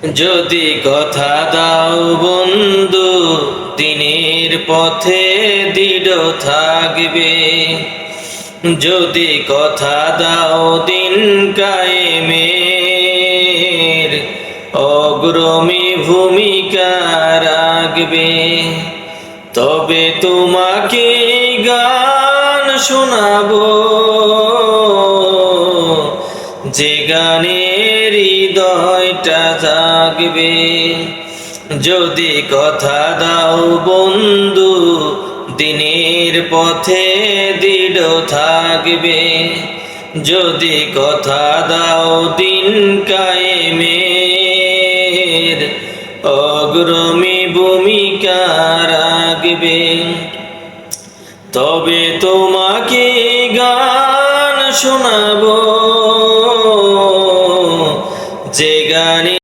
যদি কথা দাও বন্ধু দিনের পথে দৃঢ় থাকবে, যদি কথা দাও দিন কায়েমের অগ্রণী ভূমিকা রাখবে, তবে তোমাকে গান শোনাবো যে গানের হৃদয়টা জাগবে। যদি কথা দাও বন্ধু দিনের পথে দৃঢ় থাকবে, যদি কথা দাও দিন কায়েমের অগ্রণী ভূমিকা রাখবে, তবে তোমাকে গান শোনাবো যে গানে